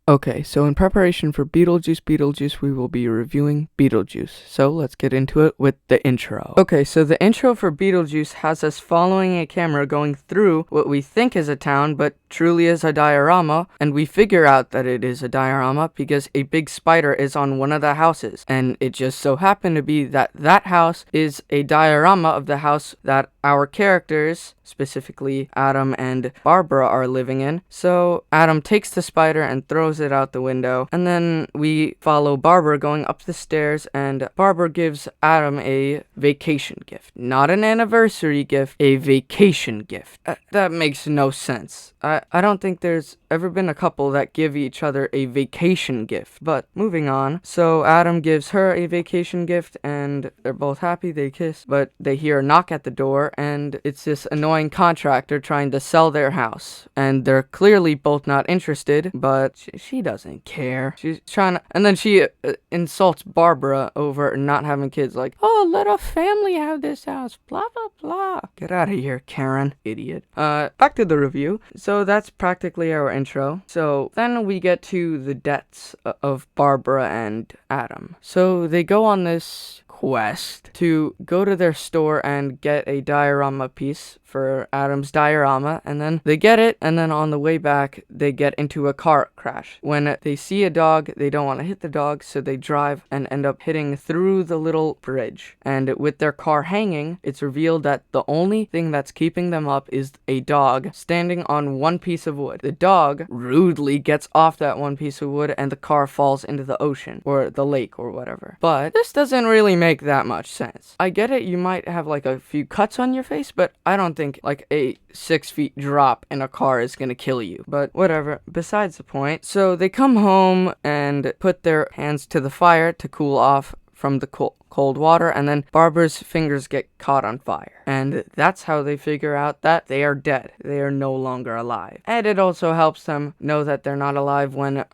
Okay, so in preparation for BeetleJuice, we will be reviewing BeetleJuice. So let's get into it with the intro. Okay, so the intro for BeetleJuice has us following a camera going through what we think is a town, but truly is a diorama, and we figure out that it is a diorama because a big spider is on one of the houses, and it just so happened to be that that house is a diorama of the house that our characters, specifically Adam and Barbara, are living in. So Adam takes the spider and throws it out the window, and then we follow Barbara going up the stairs, and Barbara gives Adam a vacation gift. Not an anniversary gift, a vacation gift. That makes no sense. I don't think there's ever been a couple that give each other a vacation gift. But moving on, so Adam gives her a vacation gift, and they're both happy, they kiss, but they hear a knock at the door, and it's this annoying contractor trying to sell their house, and they're clearly both not interested, but she doesn't care. She's trying to, and then she insults Barbara over not having kids, like, oh, let a family have this house, blah blah blah. Get out of here, Karen, idiot. Back to the review. So that's practically our intro. So then we get to the deaths of Barbara and Adam. So they go on this quest to go to their store and get a diorama piece for Adam's diorama, and then they get it, and then on the way back they get into a car crash. When they see a dog, they don't want to hit the dog, so they drive and end up hitting through the little bridge, and with their car hanging, it's revealed that the only thing that's keeping them up is a dog standing on one piece of wood. The dog rudely gets off that one piece of wood, and the car falls into the ocean or the lake or whatever. But this doesn't really make that much sense. I get it, you might have like a few cuts on your face, but I don't think like a 6 feet drop in a car is gonna kill you. But whatever, besides the point. So they come home and put their hands to the fire to cool off from the cold water, and then Barbara's fingers get caught on fire, and that's how they figure out that they are dead. They are no longer alive. And it also helps them know that they're not alive when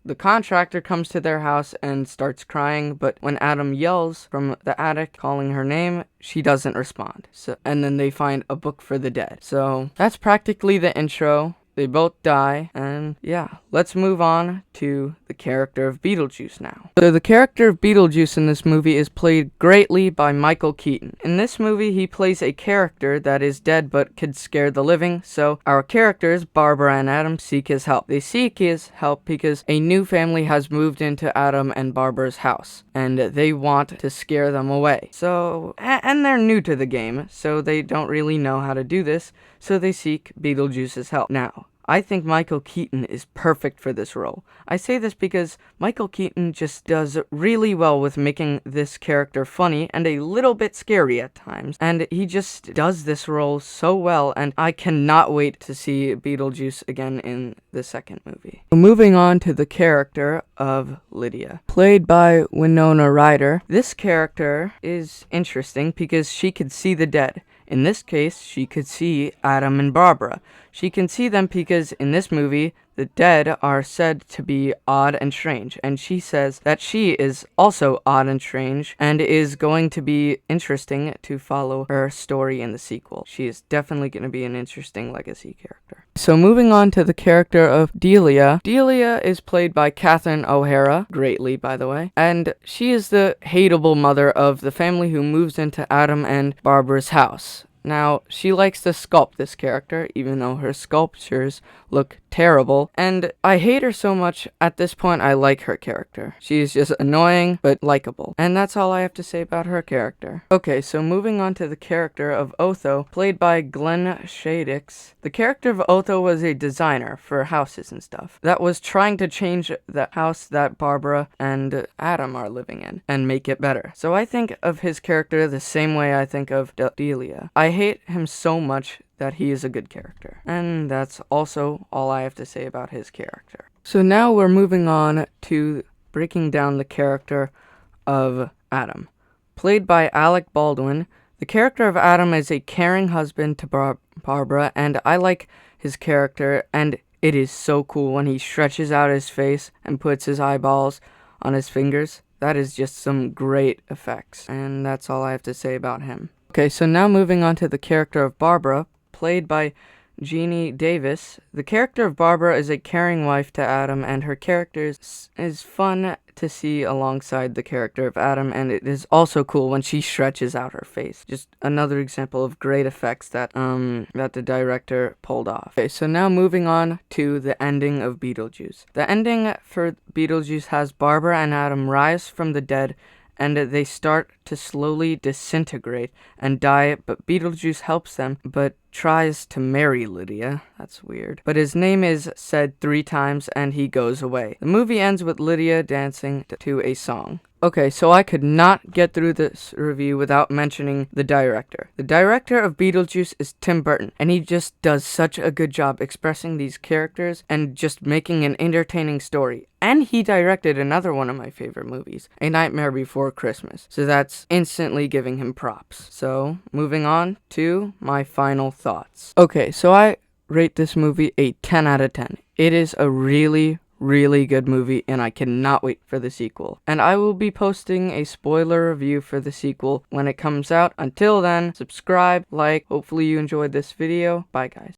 the contractor comes to their house and starts crying, but when Adam yells from the attic calling her name, she doesn't respond. So, and then they find a book for the dead. So that's practically the intro. They both die, and yeah, let's move on to the character of BeetleJuice now. So the character of BeetleJuice in this movie is played greatly by Michael Keaton. In this movie, he plays a character that is dead but could scare the living, so our characters, Barbara and Adam, seek his help. They seek his help because a new family has moved into Adam and Barbara's house, and they want to scare them away. So, and they're new to the game, so they don't really know how to do this, so they seek BeetleJuice's help. Now, I think Michael Keaton is perfect for this role. I say this because Michael Keaton just does really well with making this character funny and a little bit scary at times. And he just does this role so well, and I cannot wait to see BeetleJuice again in the second movie. Moving on to the character of Lydia, played by Winona Ryder. This character is interesting because she could see the dead. In this case, she could see Adam and Barbara. She can see them because in this movie, the dead are said to be odd and strange, and she says that she is also odd and strange and is going to be interesting to follow her story in the sequel. She is definitely going to be an interesting legacy character. So moving on to the character of Delia. Delia is played by Catherine O'Hara, greatly by the way, and she is the hateable mother of the family who moves into Adam and Barbara's house. Now, she likes to sculpt this character, even though her sculptures look terrible, and I hate her so much, at this point I like her character. She's just annoying, but likable. And that's all I have to say about her character. Okay, so moving on to the character of Otho, played by Glenn Shadix. The character of Otho was a designer for houses and stuff that was trying to change the house that Barbara and Adam are living in and make it better. So I think of his character the same way I think of Delia. I hate him so much that he is a good character. And that's also all I have to say about his character. So now we're moving on to breaking down the character of Adam. Played by Alec Baldwin, the character of Adam is a caring husband to Barbara, and I like his character, and it is so cool when he stretches out his face and puts his eyeballs on his fingers. That is just some great effects, and that's all I have to say about him. Okay, so now moving on to the character of Barbara, played by Jeannie Davis. The character of Barbara is a caring wife to Adam, and her character is fun to see alongside the character of Adam, and it is also cool when she stretches out her face. Just another example of great effects that the director pulled off. Okay, so now moving on to the ending of Beetlejuice. The ending for Beetlejuice has Barbara and Adam rise from the dead, and they start to slowly disintegrate and die, but Beetlejuice helps them, but tries to marry Lydia. That's weird. But his name is said 3 times, and he goes away. The movie ends with Lydia dancing to a song. Okay, so I could not get through this review without mentioning the director. The director of Beetlejuice is Tim Burton, and he just does such a good job expressing these characters and just making an entertaining story. And he directed another one of my favorite movies, A Nightmare Before Christmas. So that's instantly giving him props. So, moving on to my final thoughts. Okay, so I rate this movie a 10 out of 10. It is a really good movie, and I cannot wait for the sequel. And I will be posting a spoiler review for the sequel when it comes out. Until then, subscribe, like, hopefully you enjoyed this video. Bye guys.